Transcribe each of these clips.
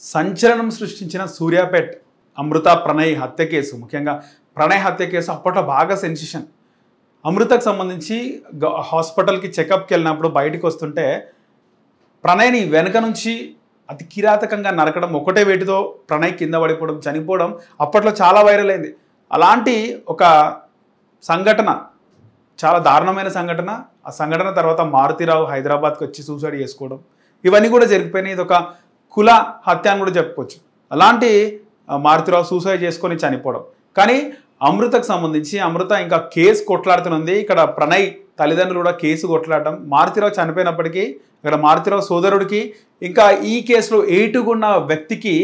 సంచలనం సృష్టించిన సూర్యాపేట్ అమృత ప్రణయ్ హత్య కేసు, ముఖ్యంగా ప్రణయ్ హత్య కేసు అప్పట్లో బాగా సెన్సేషన్. అమృతకు సంబంధించి హాస్పిటల్కి చెకప్కి వెళ్ళినప్పుడు బయటకు వస్తుంటే ప్రణయ్ని వెనక నుంచి అతి కిరాతకంగా నరకడం, ఒకటే వేటితో ప్రణయ్ కింద పడిపోవడం, చనిపోవడం అప్పట్లో చాలా వైరల్ అయింది. అలాంటి ఒక సంఘటన, చాలా దారుణమైన సంఘటన. ఆ సంఘటన తర్వాత మారుతిరావు హైదరాబాద్కి వచ్చి సూసైడ్ చేసుకోవడం, ఇవన్నీ కూడా జరిగిపోయినాయి. ఇది ఒక కుల హత్య అని కూడా చెప్పుకోవచ్చు. అలాంటి మారుతిరావు సూసైడ్ చేసుకొని చనిపోవడం. కానీ అమృతకు సంబంధించి అమృత ఇంకా కేసు కొట్లాడుతున్నది. ఇక్కడ ప్రణయ్ తల్లిదండ్రులు కూడా కేసు కొట్లాడటం, మారుతిరావు చనిపోయినప్పటికీ ఇక్కడ మారుతిరావు సోదరుడికి ఇంకా ఈ కేసులో ఏటుగున్న వ్యక్తికి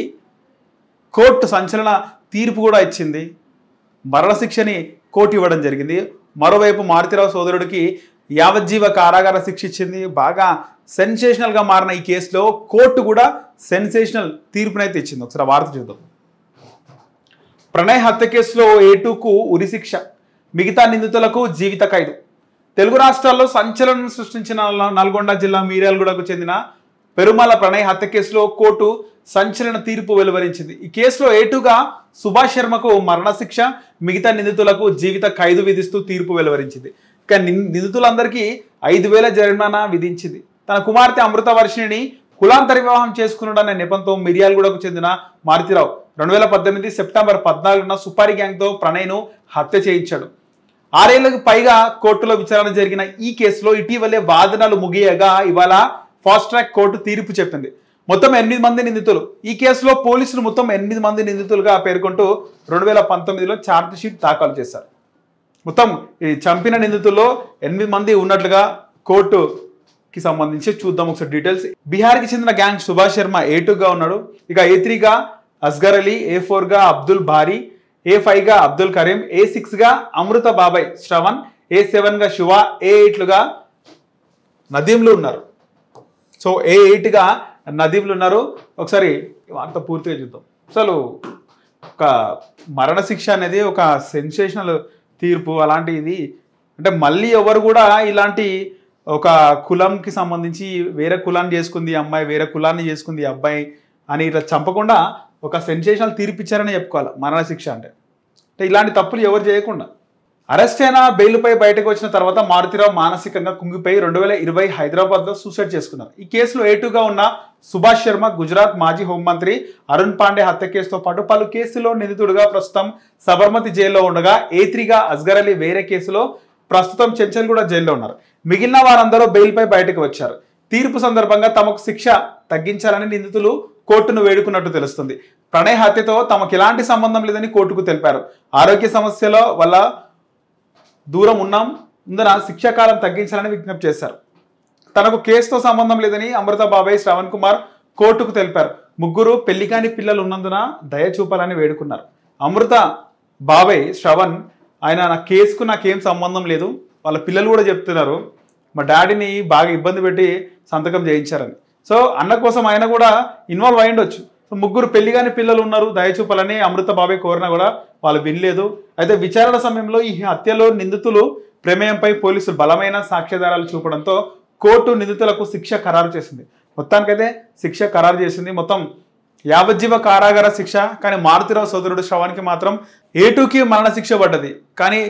కోర్టు సంచలన తీర్పు కూడా ఇచ్చింది. మరణశిక్షని కోర్టు ఇవ్వడం జరిగింది. మరోవైపు మారుతిరావు సోదరుడికి యావజ్జీవ కారాగార శిక్ష ఇచ్చింది. బాగా సెన్సేషనల్గా మారిన ఈ కేసులో కోర్టు కూడా సెన్సేషనల్ తీర్పునైతే ఇచ్చింది. ఒకసారి వార్త చూద్దాం. ప్రణయ్ హత్య కేసులో ఏటుకు ఉరిశిక్ష, మిగతా నిందితులకు జీవిత ఖైదు. తెలుగు రాష్ట్రాల్లో సంచలనం సృష్టించిన నల్గొండ జిల్లా మిర్యాలగూడకు చెందిన పెరుమాల ప్రణయ్ హత్య కేసులో కోర్టు సంచలన తీర్పు వెలువరించింది. ఈ కేసులో ఏటుగా సుభాష్ శర్మకు మరణశిక్ష, మిగతా నిందితులకు జీవిత ఖైదు విధిస్తూ తీర్పు వెలువరించింది. ఇక నిందితులందరికీ 5,000 జరిమానా విధించింది. తన కుమార్తె అమృత వర్షిణిని కులాంతర వివాహం చేసుకున్నాడనే నెపంతో మిర్యాలగూడకు చెందిన మారుతిరావు 2018 సెప్టెంబర్ 14న సుపారీ గ్యాంగ్తో ప్రణయ్ను హత్య చేయించాడు. 6 ఏళ్లకు పైగా కోర్టులో విచారణ జరిగిన ఈ కేసులో ఇటీవలే వాదనలు ముగియగా ఇవాళ ఫాస్ట్ ట్రాక్ కోర్టు తీర్పు చెప్పింది. మొత్తం 8 మంది నిందితులు. ఈ కేసులో పోలీసులు మొత్తం 8 మంది నిందితులుగా పేర్కొంటూ 2019లో ఛార్జ్ షీట్ దాఖలు చేశారు. మొత్తం ఈ చంపిన నిందితుల్లో 8 మంది ఉన్నట్లుగా కోర్టుకి సంబంధించి చూద్దాం ఒకసారి డీటెయిల్స్. బీహార్కి చెందిన గ్యాంగ్ సుభాష్ శర్మ A2గా ఉన్నాడు. ఇక A3గా అస్గర్ అలీ, A4గా అబ్దుల్ భారీ, A5గా అబ్దుల్ కరీం, A6గా అమృత బాబాయ్ శ్రవణ్, A7గా శివ, A8లుగా నదీంలు ఉన్నారు. సో A8గా నదీంలు ఉన్నారు. ఒకసారి వార్త పూర్తిగా చూద్దాం. అసలు ఒక మరణశిక్ష అనేది ఒక సెన్సేషనల్ తీర్పు. అలాంటిది అంటే మళ్ళీ ఎవరు కూడా ఇలాంటి ఒక కులంకి సంబంధించి వేరే కులాన్ని చేసుకుంది అమ్మాయి, వేరే కులాన్ని చేసుకుంది అబ్బాయి అని ఇట్లా చంపకుండా ఒక సెన్సేషనల్ తీర్పు ఇచ్చారని చెప్పుకోవాలి. మరణశిక్ష అంటే ఇలాంటి తప్పులు ఎవరు చేయకుండా. అరెస్ట్ అయిన బెయిల్పై బయటకు వచ్చిన తర్వాత మారుతిరావు మానసికంగా కుంగిపోయి 2020 హైదరాబాద్లో సూసైడ్ చేసుకున్నారు. ఈ కేసులో A2గా ఉన్న సుభాష్ శర్మ గుజరాత్ మాజీ హోంమంత్రి అరుణ్ పాండే హత్య కేసుతో పాటు పలు కేసుల్లో నిందితుడుగా ప్రస్తుతం సబర్మతి జైల్లో ఉండగా A3గా అస్గర్ అలీ వేరే కేసులో ప్రస్తుతం చెంచల్గూడ జైల్లో ఉన్నారు. మిగిలిన వారందరూ బెయిల్పై బయటకు వచ్చారు. తీర్పు సందర్భంగా తమకు శిక్ష తగ్గించాలని నిందితులు కోర్టును వేడుకున్నట్టు తెలుస్తుంది. ప్రణయ్ హత్యతో తమకు ఎలాంటి సంబంధం లేదని కోర్టుకు తెలిపారు. ఆరోగ్య సమస్యల వల్ల దూరం ఉన్నందున శిక్షాకాలం తగ్గించాలని విజ్ఞప్తి చేశారు. తనకు కేసుతో సంబంధం లేదని అమృత బాబాయ్ శ్రవణ్ కుమార్ కోర్టుకు తెలిపారు. ముగ్గురు పెళ్లికాని పిల్లలు ఉన్నందున దయ చూపాలని వేడుకున్నారు. అమృత బాబాయ్ శ్రవణ్ ఆయన నా కేసుకు నాకేం సంబంధం లేదు, వాళ్ళ పిల్లలు కూడా చెప్తున్నారు మా డాడీని బాగా ఇబ్బంది పెట్టి సంతకం చేయించారని. సో అన్న కోసం ఆయన కూడా ఇన్వాల్వ్ అయి ఉండొచ్చు. సో ముగ్గురు పెళ్లిగాని పిల్లలు ఉన్నారు, దయచూపాలని అమృత బాబాయ్ కోరినా కూడా వాళ్ళు వినలేదు. అయితే విచారణ సమయంలో ఈ హత్యలో నిందితులు ప్రమేయంపై పోలీసులు బలమైన సాక్ష్యాధారాలు చూపడంతో కోర్టు నిందితులకు శిక్ష ఖరారు చేసింది. మొత్తానికైతే శిక్ష ఖరారు చేసింది. మొత్తం యావజ్జీవ కారాగార శిక్ష. కానీ మారుతిరావు సోదరుడు శ్రవణ్కి మాత్రం A2కి మరణశిక్ష పడ్డది. కానీ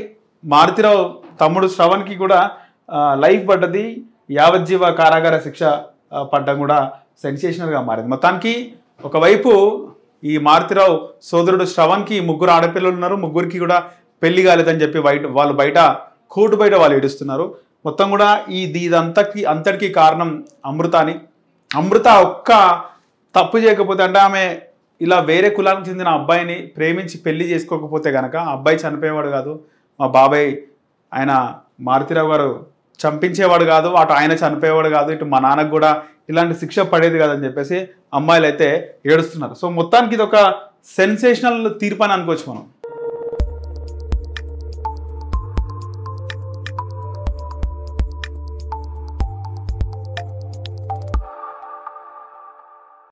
మారుతిరావు తమ్ముడు శ్రవణ్కి కూడా లైఫ్ పడ్డది. యావజ్జీవ కారాగార శిక్ష పడ్డం కూడా సెన్సేషనల్గా మారింది. మొత్తానికి ఒకవైపు ఈ మారుతిరావు సోదరుడు శ్రవణ్కి ముగ్గురు ఆడపిల్లలు ఉన్నారు, ముగ్గురికి కూడా పెళ్లి కాలేదని చెప్పి వాళ్ళు బయట కోర్టు బయట వాళ్ళు ఏడుస్తున్నారు. మొత్తం కూడా అంతటికీ కారణం అమృత అని. అమృత ఒక్క తప్పు చేయకపోతే అంటే ఆమె ఇలా వేరే కులానికి చెందిన అబ్బాయిని ప్రేమించి పెళ్లి చేసుకోకపోతే కనుక అబ్బాయి చనిపోయేవాడు కాదు, మా బాబాయ్ ఆయన మారుతిరావు గారు చంపించేవాడు కాదు, అటు ఆయన చనిపోయేవాడు కాదు, ఇటు మా నాన్నకు కూడా ఇలాంటి శిక్ష పడేది కాదని చెప్పేసి అమ్మాయిలు అయితే ఏడుస్తున్నారు. సో మొత్తానికి ఇది ఒక సెన్సేషనల్ తీర్పు అని అనుకోవచ్చు మనం.